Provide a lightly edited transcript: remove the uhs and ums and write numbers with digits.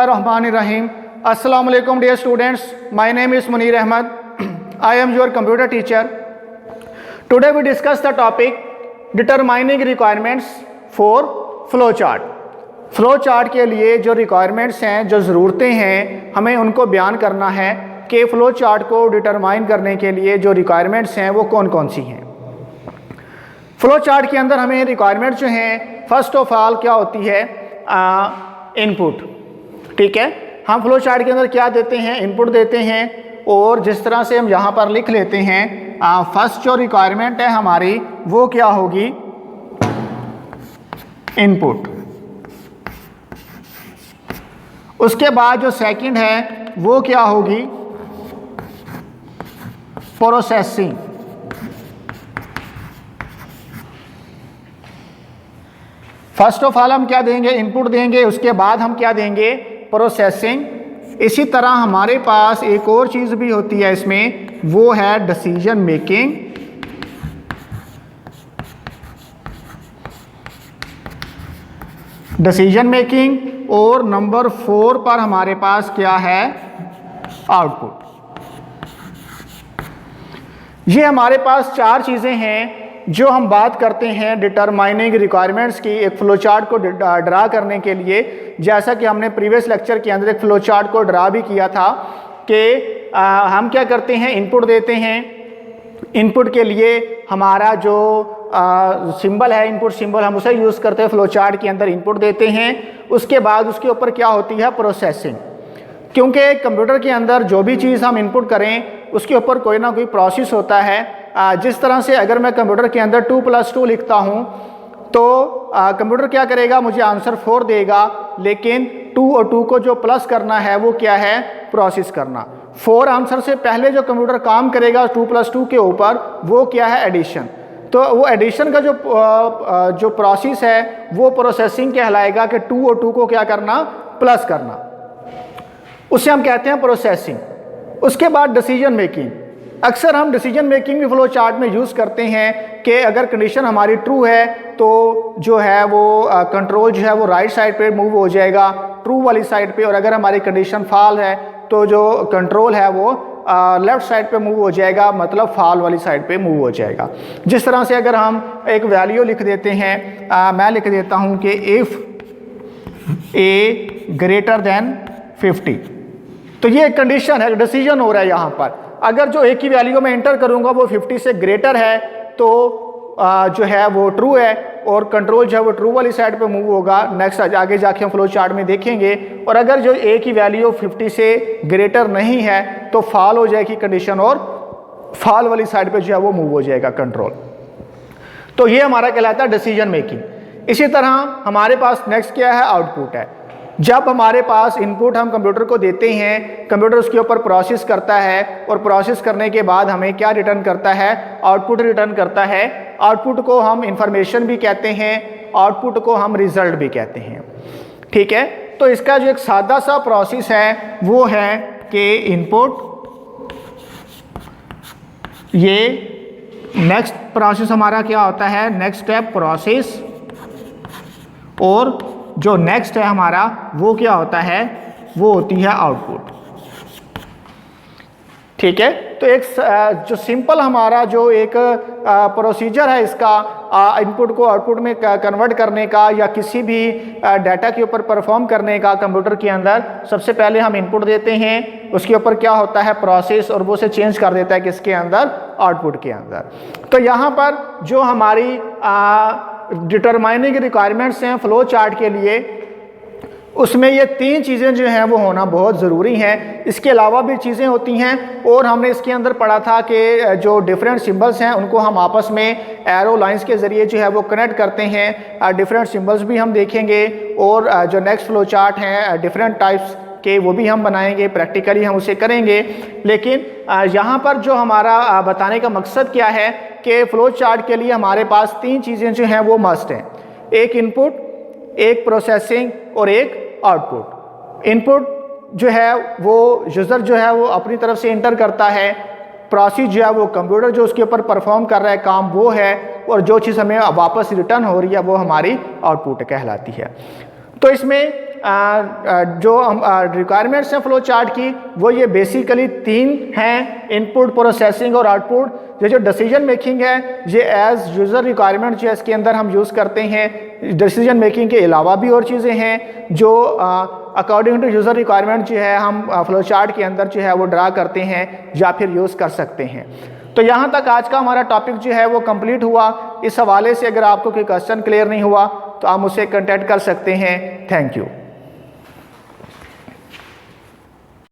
Bismillahirrahmanirrahim. Assalamu alaikum dear students. My name is Munir Ahmad. I am your computer teacher. Today we discuss the topic determining requirements for flow chart. Flow chart के लिए जो requirements हैं, जो ज़रूरतें हैं, हमें उनको बयान करना है कि फ़्लो चार्ट को डिटरमाइन करने के लिए जो रिक्वायरमेंट्स हैं वो कौन कौन सी हैं। फ़्लो चार्ट के अंदर हमें रिक्वायरमेंट्स जो हैं, फ़र्स्ट ऑफ ऑल क्या होती है, इनपुट। ठीक है, हम फ़्लो चार्ट के अंदर क्या देते हैं, इनपुट देते हैं। और जिस तरह से हम यहाँ पर लिख लेते हैं, फर्स्ट जो रिक्वायरमेंट है हमारी वो क्या होगी, इनपुट। उसके बाद जो सेकंड है वो क्या होगी, प्रोसेसिंग। फर्स्ट ऑफ ऑल हम क्या देंगे, इनपुट देंगे, उसके बाद हम क्या देंगे, प्रोसेसिंग। इसी तरह हमारे पास एक और चीज़ भी होती है इसमें, वो है डिसीजन मेकिंग। Decision making. और नंबर 4 पर हमारे पास क्या है, आउटपुट। ये हमारे पास 4 चीज़ें हैं जो हम बात करते हैं डिटरमाइनिंग रिक्वायरमेंट्स की, एक फ्लो चार्ट को ड्रा करने के लिए। जैसा कि हमने प्रीवियस लेक्चर के अंदर एक फ्लो चार्ट को ड्रा भी किया था कि हम क्या करते हैं, इनपुट देते हैं। इनपुट के लिए हमारा जो सिंबल है, इनपुट सिंबल, हम उसे यूज़ करते हैं फ्लो चार्ट के अंदर, इनपुट देते हैं। उसके बाद उसके ऊपर क्या होती है, प्रोसेसिंग। क्योंकि कंप्यूटर के अंदर जो भी चीज़ हम इनपुट करें उसके ऊपर कोई ना कोई प्रोसेस होता है। जिस तरह से अगर मैं कंप्यूटर के अंदर 2 + 2 लिखता हूँ तो कंप्यूटर क्या करेगा, मुझे आंसर 4 देगा, लेकिन 2 और 2 को जो प्लस करना है वो क्या है, प्रोसेस करना। 4 आंसर से पहले जो कंप्यूटर काम करेगा 2 + 2 के ऊपर, वो क्या है, एडिशन। तो वो एडिशन का जो प्रोसेस है वो प्रोसेसिंग कहलाएगा कि 2 और 2 को क्या करना, प्लस करना, उसे हम कहते हैं प्रोसेसिंग। उसके बाद डिसीजन मेकिंग। अक्सर हम डिसीजन मेकिंग भी फ्लो चार्ट में यूज़ करते हैं कि अगर कंडीशन हमारी ट्रू है तो जो है वो कंट्रोल जो है वो राइट साइड पे मूव हो जाएगा, ट्रू वाली साइड पे। और अगर हमारी कंडीशन फॉल है तो जो कंट्रोल है वो लेफ़्ट साइड पे मूव हो जाएगा, मतलब फॉल वाली साइड पे मूव हो जाएगा। जिस तरह से अगर हम एक वैल्यू लिख देते हैं, मैं लिख देता हूँ कि इफ़ ए ग्रेटर देन 50, तो ये एक कंडीशन है, डिसीजन हो रहा है यहाँ पर। अगर जो ए की वैल्यू मैं एंटर करूँगा वो 50 से ग्रेटर है तो जो है वो ट्रू है और कंट्रोल जो है वो ट्रू वाली साइड पे मूव होगा। नेक्स्ट आगे जाके हम फ्लो चार्ट में देखेंगे। और अगर जो ए की वैल्यू 50 से ग्रेटर नहीं है तो फॉल हो जाएगी कंडीशन और फॉल वाली साइड पे जो है वो मूव हो जाएगा कंट्रोल। तो ये हमारा कहलाता है डिसीजन मेकिंग। इसी तरह हमारे पास नेक्स्ट क्या है, आउटपुट है। जब हमारे पास इनपुट हम कंप्यूटर को देते हैं, कंप्यूटर उसके ऊपर प्रोसेस करता है और प्रोसेस करने के बाद हमें क्या रिटर्न करता है, आउटपुट रिटर्न करता है। आउटपुट को हम इंफॉर्मेशन भी कहते हैं, आउटपुट को हम रिजल्ट भी कहते हैं। ठीक है, तो इसका जो एक सादा सा प्रोसेस है वो है कि इनपुट, ये नेक्स्ट प्रोसेस हमारा क्या होता है, नेक्स्ट स्टेप प्रोसेस, और जो नेक्स्ट है हमारा वो क्या होता है, वो होती है आउटपुट। ठीक है, तो एक जो सिंपल हमारा जो एक प्रोसीजर है इसका इनपुट को आउटपुट में कन्वर्ट करने का या किसी भी डाटा के ऊपर परफॉर्म करने का कंप्यूटर के अंदर, सबसे पहले हम इनपुट देते हैं, उसके ऊपर क्या होता है, प्रोसेस, और वो से चेंज कर देता है किसके अंदर, आउटपुट के अंदर। तो यहाँ पर जो हमारी डिटरमाइनिंग रिक्वायरमेंट्स हैं फ्लो चार्ट के लिए, उसमें ये 3 चीज़ें जो हैं वो होना बहुत ज़रूरी हैं। इसके अलावा भी चीज़ें होती हैं और हमने इसके अंदर पढ़ा था कि जो डिफरेंट सिंबल्स हैं उनको हम आपस में एरो लाइंस के ज़रिए जो है वो कनेक्ट करते हैं। डिफरेंट सिंबल्स भी हम देखेंगे और जो नेक्स्ट फ्लो चार्ट हैं डिफरेंट टाइप्स के वो भी हम बनाएंगे, प्रैक्टिकली हम उसे करेंगे। लेकिन यहाँ पर जो हमारा बताने का मकसद क्या है कि फ्लो चार्ट के लिए हमारे पास 3 चीज़ें जो हैं वो मस्ट हैं, एक इनपुट, एक प्रोसेसिंग और एक आउटपुट। इनपुट जो है वो यूज़र जो है वो अपनी तरफ से इंटर करता है, प्रोसेस जो है वो कंप्यूटर जो उसके ऊपर परफॉर्म कर रहा है काम वो है, और जो चीज़ हमें वापस रिटर्न हो रही है वो हमारी आउटपुट कहलाती है। तो इसमें जो हम रिक्वायरमेंट्स हैं फ्लो चार्ट की, वो ये बेसिकली 3 हैं, इनपुट, प्रोसेसिंग और आउटपुट। ये जो डिसीजन मेकिंग है ये एज यूज़र रिक्वायरमेंट जो है इसके अंदर हम यूज़ करते हैं। डिसीजन मेकिंग के अलावा भी और चीज़ें हैं जो अकॉर्डिंग टू यूज़र रिक्वायरमेंट जो है हम फ्लो चार्ट के अंदर जो है वो ड्रा करते हैं या फिर यूज़ कर सकते हैं। तो यहाँ तक आज का हमारा टॉपिक जो है वो कंप्लीट हुआ। इस हवाले से अगर आपको कोई क्वेश्चन क्लियर नहीं हुआ तो आप मुझसे कांटेक्ट कर सकते हैं। Thank you.